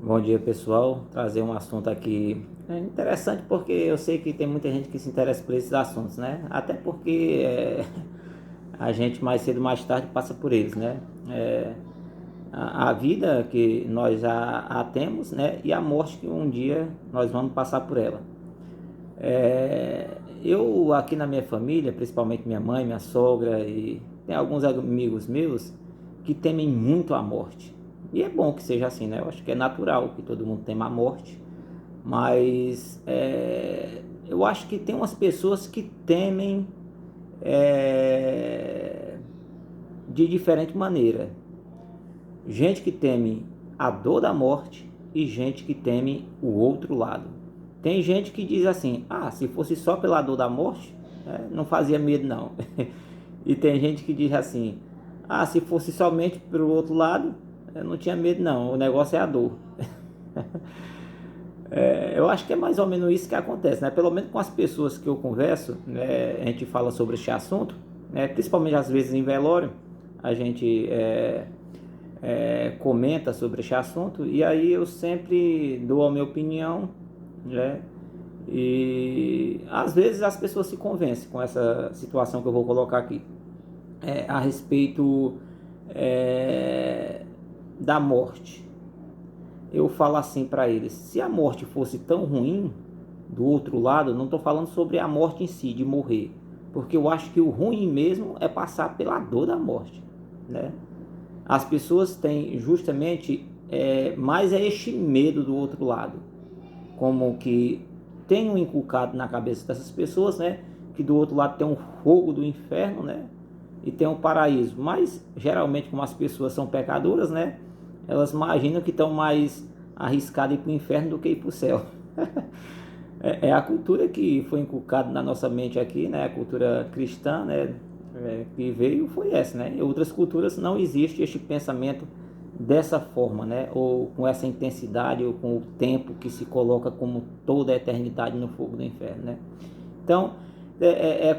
Bom dia, pessoal. Trazer um assunto aqui interessante porque eu sei que tem muita gente que se interessa por esses assuntos, né? Até porque a gente mais cedo ou mais tarde passa por eles, né? É, a vida que nós já temos, né? E a morte que um dia nós vamos passar por ela. Eu aqui na minha família, principalmente minha mãe, minha sogra e tem alguns amigos meus que temem muito a morte. E é bom que seja assim, né? Eu acho que é natural que todo mundo tema a morte, mas eu acho que tem umas pessoas que temem é, de diferente maneira. Gente que teme a dor da morte e gente que teme o outro lado. Tem gente que diz assim: ah, se fosse só pela dor da morte, não fazia medo não. E tem gente que diz assim: ah, se fosse somente pelo outro lado, não tinha medo não, o negócio é a dor. Eu acho que é mais ou menos isso que acontece, né? Pelo menos com as pessoas que eu converso, né? A gente fala sobre esse assunto, né? Principalmente às vezes em velório, a gente comenta sobre esse assunto e aí eu sempre dou a minha opinião, né? E às vezes as pessoas se convencem com essa situação que eu vou colocar aqui, a respeito da morte. Eu falo assim para eles: se a morte fosse tão ruim, do outro lado, não estou falando sobre a morte em si, de morrer, porque eu acho que o ruim mesmo é passar pela dor da morte, né? As pessoas têm justamente mais este medo do outro lado, como que tem um inculcado na cabeça dessas pessoas, né? Que do outro lado tem um fogo do inferno, né? E tem um paraíso. Mas geralmente, como as pessoas são pecadoras, né? Elas imaginam que estão mais arriscadas ir para o inferno do que ir para o céu. É a cultura que foi inculcada na nossa mente aqui, né? A cultura cristã, né? Que veio foi essa, né? Em outras culturas não existe este pensamento dessa forma, né? Ou com essa intensidade, ou com o tempo que se coloca como toda a eternidade no fogo do inferno, né? Então,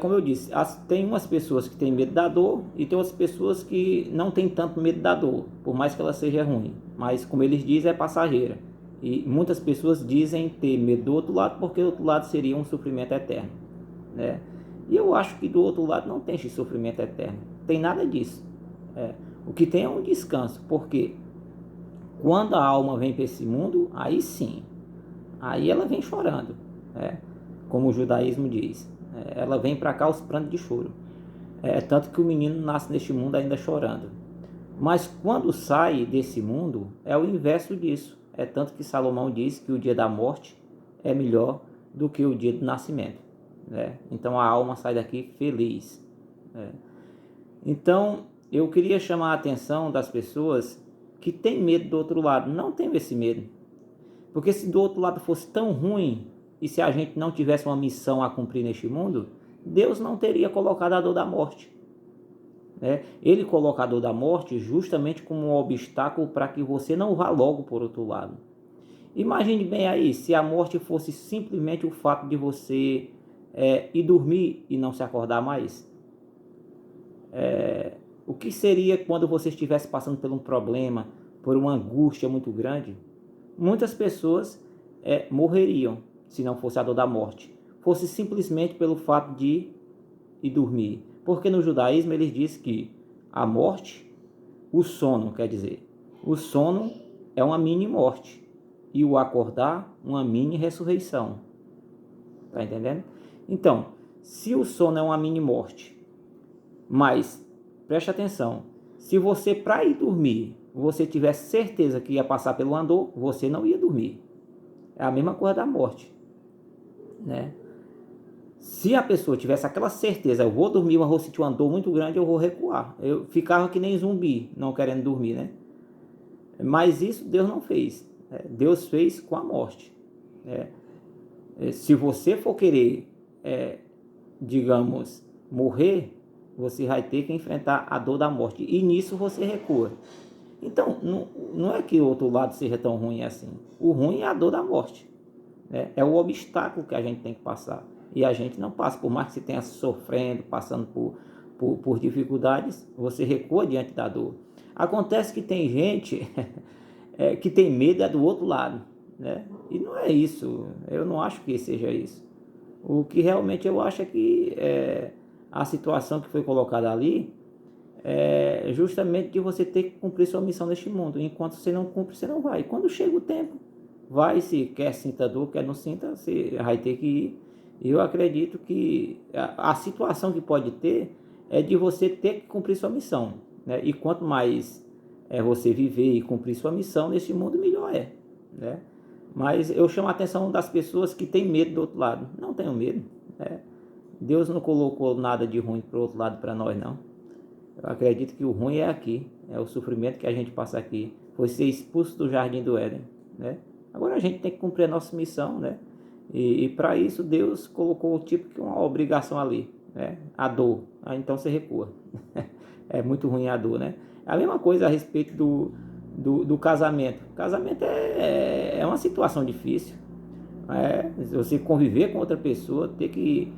como eu disse, tem umas pessoas que têm medo da dor e tem outras pessoas que não têm tanto medo da dor, por mais que ela seja ruim. Mas, como eles dizem, é passageira. E muitas pessoas dizem ter medo do outro lado porque o outro lado seria um sofrimento eterno, né? E eu acho que do outro lado não tem esse sofrimento eterno, tem nada disso. O que tem é um descanso, porque quando a alma vem para esse mundo, aí sim, aí ela vem chorando, né? Como o judaísmo diz, ela vem para cá aos prantos de choro. Tanto que o menino nasce neste mundo ainda chorando. Mas quando sai desse mundo, é o inverso disso. É tanto que Salomão diz que o dia da morte é melhor do que o dia do nascimento, né? Então a alma sai daqui feliz, né? Então eu queria chamar a atenção das pessoas que têm medo do outro lado. Não tenham esse medo, porque se do outro lado fosse tão ruim e se a gente não tivesse uma missão a cumprir neste mundo, Deus não teria colocado a dor da morte, né? Ele coloca a dor da morte justamente como um obstáculo para que você não vá logo por outro lado. Imagine bem aí, se a morte fosse simplesmente o fato de você ir dormir e não se acordar mais. O que seria quando você estivesse passando por um problema, por uma angústia muito grande? Muitas pessoas morreriam se não fosse a dor da morte. Fosse simplesmente pelo fato de ir dormir. Porque no judaísmo eles dizem que a morte, o sono, quer dizer, o sono é uma mini morte e o acordar uma mini ressurreição. Tá entendendo? Então, se o sono é uma mini morte, mas preste atenção, se você para ir dormir, você tivesse certeza que ia passar pelo andor, você não ia dormir. É a mesma coisa da morte, né? Se a pessoa tivesse aquela certeza, eu vou dormir, mas vou sentir uma dor muito grande, eu vou recuar. Eu ficava que nem zumbi, não querendo dormir, né? Mas isso Deus não fez. Deus fez com a morte. Se você for querer, digamos, morrer, você vai ter que enfrentar a dor da morte. E nisso você recua. Então, não é que o outro lado seja tão ruim assim. O ruim é a dor da morte, né? É o obstáculo que a gente tem que passar. E a gente não passa. Por mais que você tenha sofrendo, passando por dificuldades, você recua diante da dor. Acontece que tem gente que tem medo é do outro lado, né? E não é isso, eu não acho que seja isso. O que realmente eu acho é que a situação que foi colocada ali é justamente de você ter que cumprir sua missão neste mundo. Enquanto você não cumpre, você não vai. Quando chega o tempo, vai, se quer sinta dor, quer não sinta, você vai ter que ir. Eu acredito que a situação que pode ter é de você ter que cumprir sua missão, né? E quanto mais você viver e cumprir sua missão nesse mundo, melhor é, né? Mas eu chamo a atenção das pessoas que têm medo do outro lado. Não tenham medo, né? Deus não colocou nada de ruim para o outro lado para nós, não. Eu acredito que o ruim é aqui, é o sofrimento que a gente passa aqui. Foi ser expulso do jardim do Éden, né? Agora a gente tem que cumprir a nossa missão, né? E para isso Deus colocou tipo que uma obrigação ali, né? A dor. Então você recua. É muito ruim a dor, né? A mesma coisa a respeito do casamento. O casamento é uma situação difícil. Você conviver com outra pessoa, ter que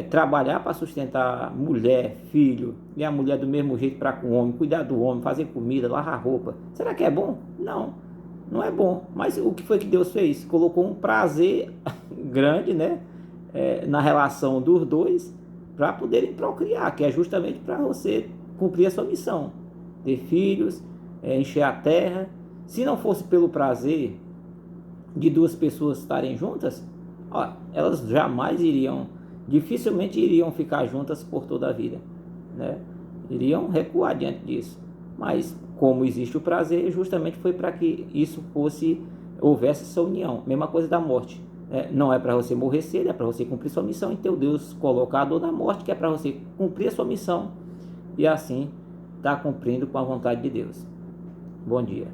trabalhar para sustentar mulher, filho, e a mulher do mesmo jeito para com o homem, cuidar do homem, fazer comida, lavar roupa. Será que é bom? Não, não é bom. Mas o que foi que Deus fez? Colocou um prazer grande, né, na relação dos dois para poderem procriar, que é justamente para você cumprir a sua missão, ter filhos, encher a terra. Se não fosse pelo prazer de duas pessoas estarem juntas, ó, elas jamais iriam, dificilmente iriam ficar juntas por toda a vida, né? Iriam recuar diante disso. Mas como existe o prazer, justamente foi para que isso fosse, houvesse essa união. Mesma coisa da morte. Não é para você morrer cedo, é para você cumprir sua missão. Então Deus coloca a dor da morte, que é para você cumprir a sua missão e assim está cumprindo com a vontade de Deus. Bom dia.